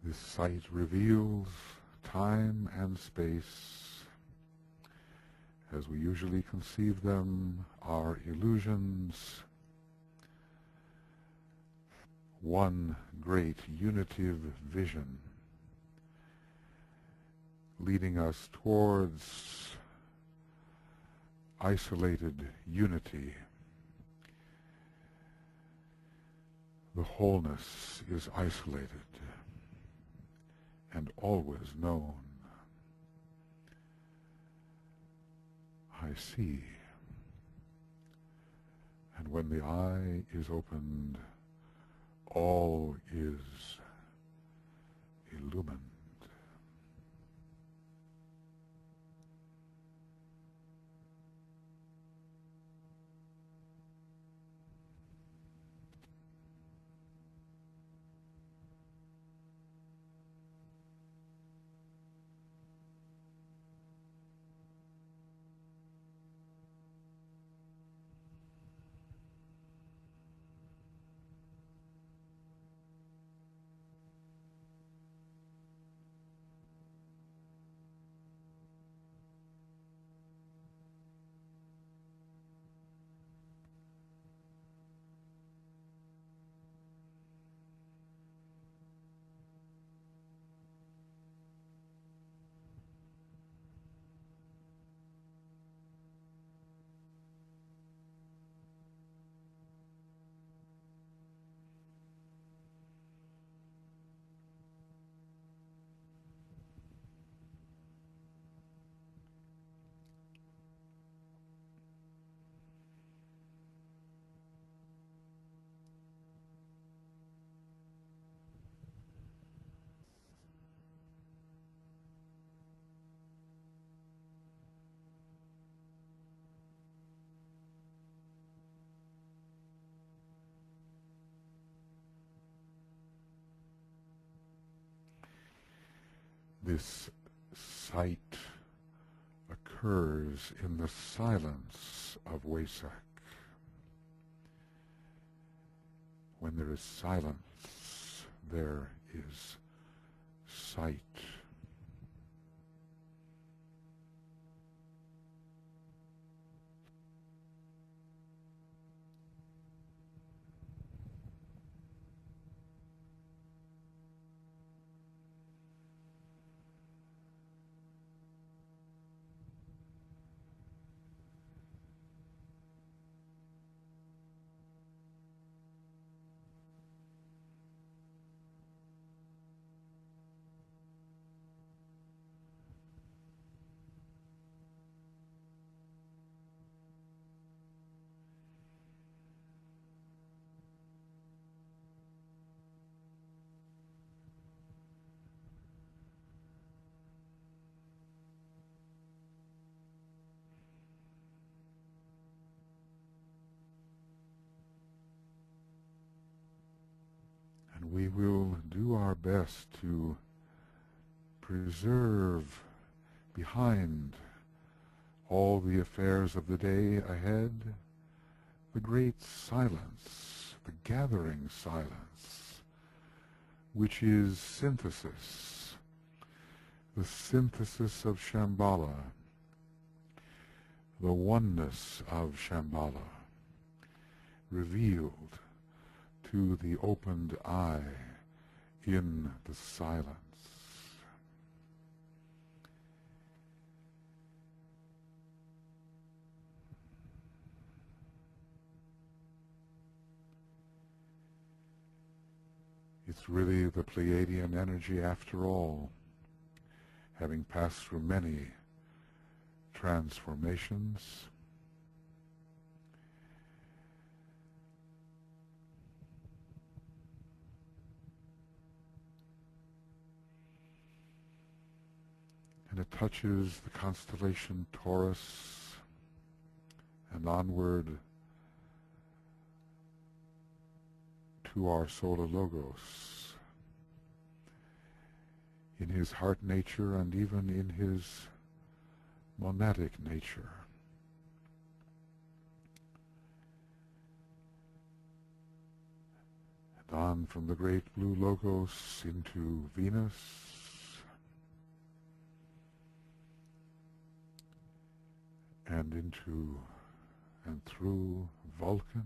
This sight reveals time and space as we usually conceive them are illusions, one great unitive vision leading us towards isolated unity. The wholeness is isolated and always known. I see. And when the eye is opened, all is illumined. This sight occurs in the silence of Wesak. When there is silence, there is sight. we will do our best to preserve behind all the affairs of the day ahead the great silence, the gathering silence, which is synthesis, the synthesis of Shambala, the oneness of Shambala, revealed to the opened eye in the silence. It's really the Pleiadian energy after all, having passed through many transformations. And it touches the constellation Taurus and onward to our solar logos, in his heart nature and even in his monadic nature. And on from the great blue logos into Venus, and into and through Vulcan,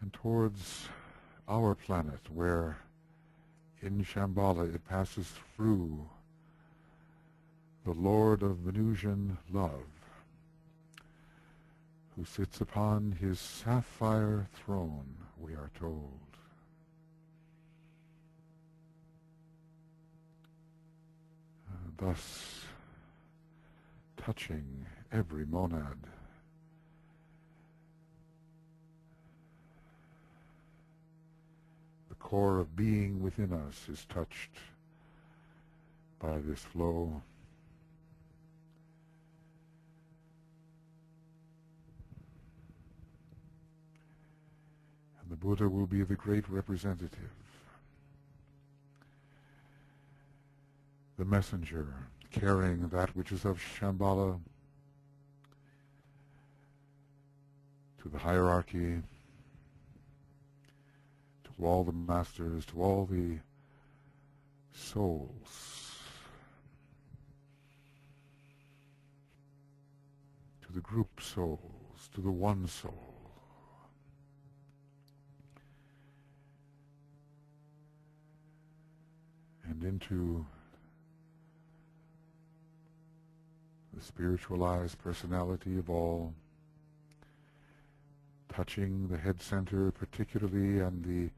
and towards our planet, where in Shambala it passes through the Lord of Venusian love, who sits upon his sapphire throne, we are told. Thus touching every monad. The core of being within us is touched by this flow. And the Buddha will be the great representative, the messenger, carrying that which is of Shambhala to the hierarchy, to all the masters, to all the souls, to the group souls, to the one soul. And into the spiritualized personality of all, touching the head center particularly, and the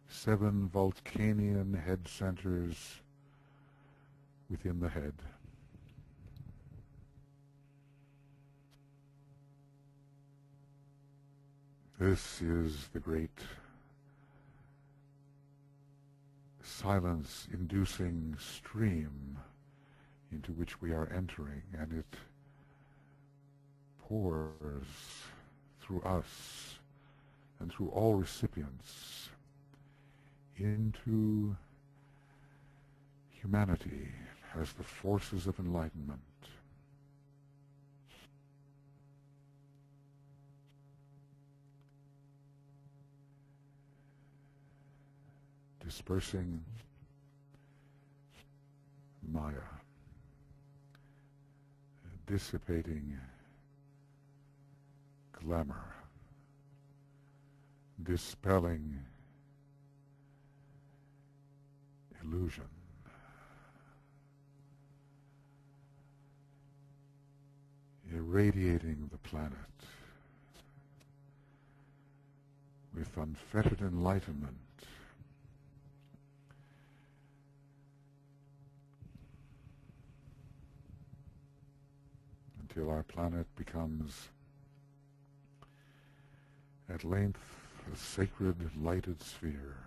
7 Vulcanian head centers within the head. This is the great silence-inducing stream into which we are entering, and it pours through us and through all recipients into humanity as the forces of enlightenment. Dispersing Maya, dissipating glamour, dispelling illusion, irradiating the planet with unfettered enlightenment, until our planet becomes at length a sacred lighted sphere.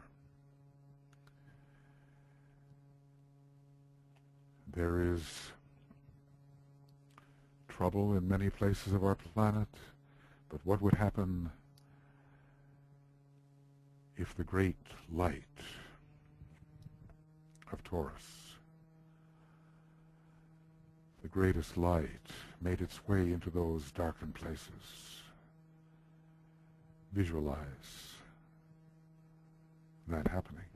There is trouble in many places of our planet, But what would happen if the great light of Taurus, the greatest light, made its way into those darkened places? Visualize that happening.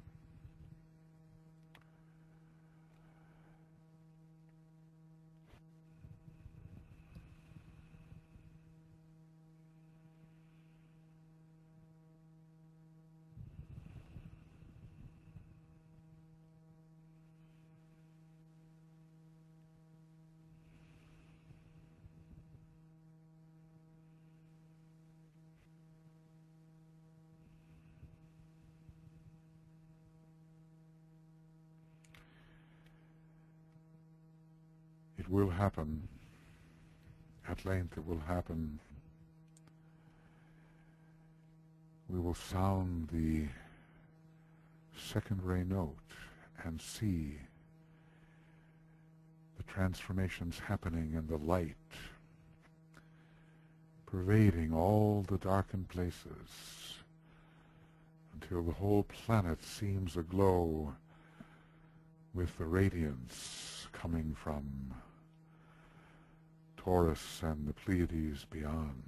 It will happen. At length it will happen. We will sound the second ray note and see the transformations happening in the light, pervading all the darkened places until the whole planet seems aglow with the radiance coming from Taurus and the Pleiades beyond.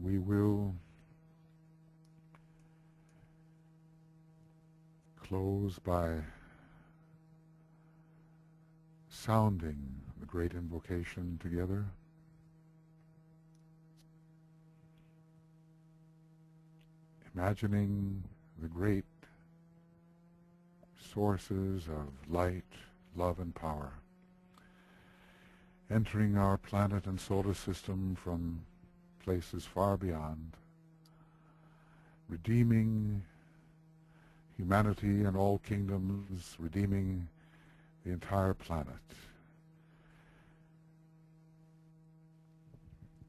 We will close by sounding the Great Invocation together. Imagining the great sources of light, love, and power entering our planet and solar system from places far beyond, redeeming humanity and all kingdoms, redeeming the entire planet.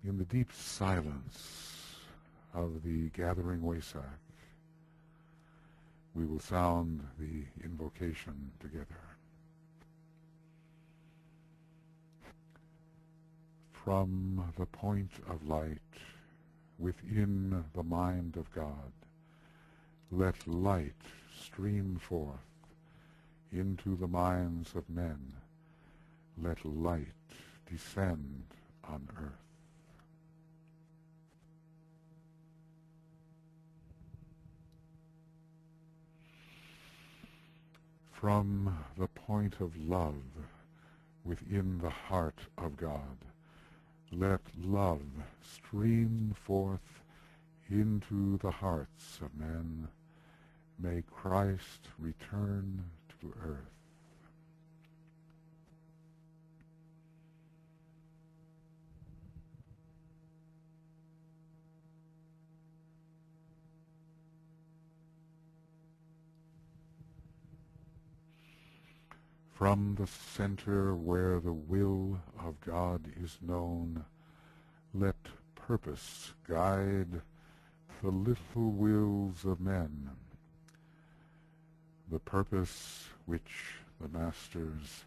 In the deep silence of the gathering Wesak, we will sound the invocation together. From the point of light within the mind of God, let light stream forth into the minds of men. Let light descend on earth. From the point of love within the heart of God, let love stream forth into the hearts of men. May Christ return to earth. From the center where the will of God is known, let purpose guide the little wills of men, the purpose which the masters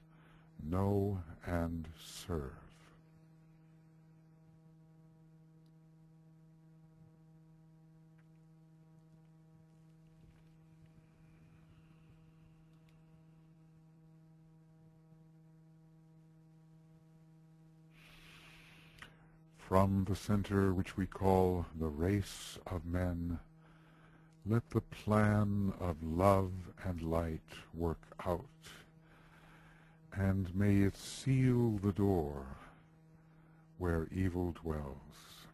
know and serve. From the center which we call the race of men, let the plan of love and light work out, and may it seal the door where evil dwells.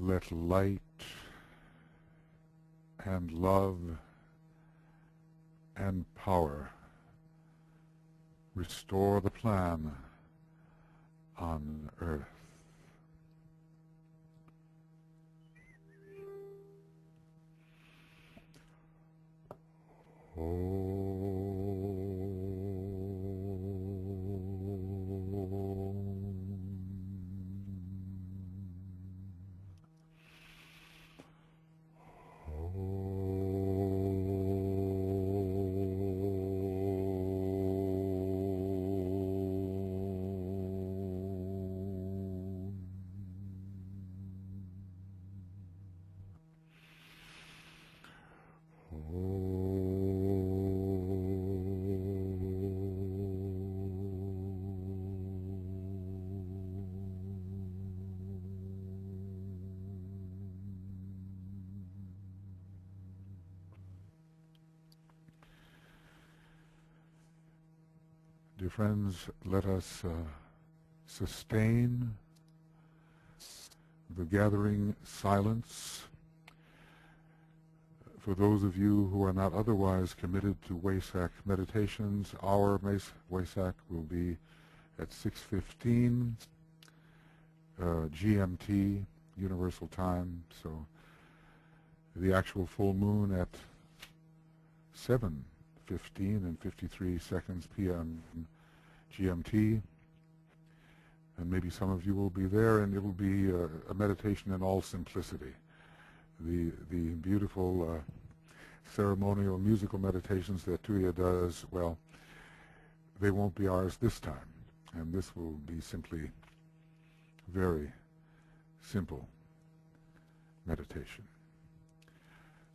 Let light and love and power restore the plan on earth. Dear friends, let us sustain the gathering silence. For those of you who are not otherwise committed to Wesak meditations, our Wesak will be at 6:15 GMT, Universal Time. So the actual full moon at 7:15 and 53 seconds p.m. GMT. And maybe some of you will be there, and it will be a meditation in all simplicity. The beautiful ceremonial musical meditations that Tuya does, well, they won't be ours this time. And this will be simply very simple meditation.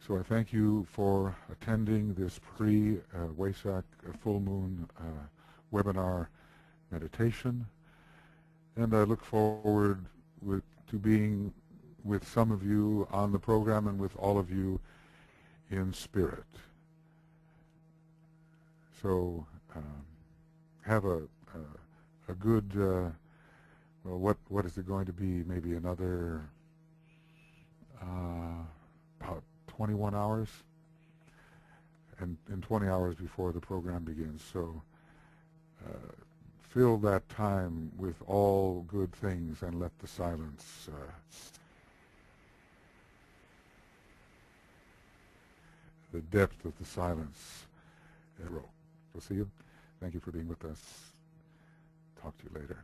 So I thank you for attending this pre-Wesak full moon webinar meditation, and I look forward to being with some of you on the program and with all of you in spirit. So have a good, well, what is it going to be? Maybe another about 21 hours, and 20 hours before the program begins. So fill that time with all good things and let the silence the depth of the silence grow. So see you. Thank you for being with us. Talk to you later.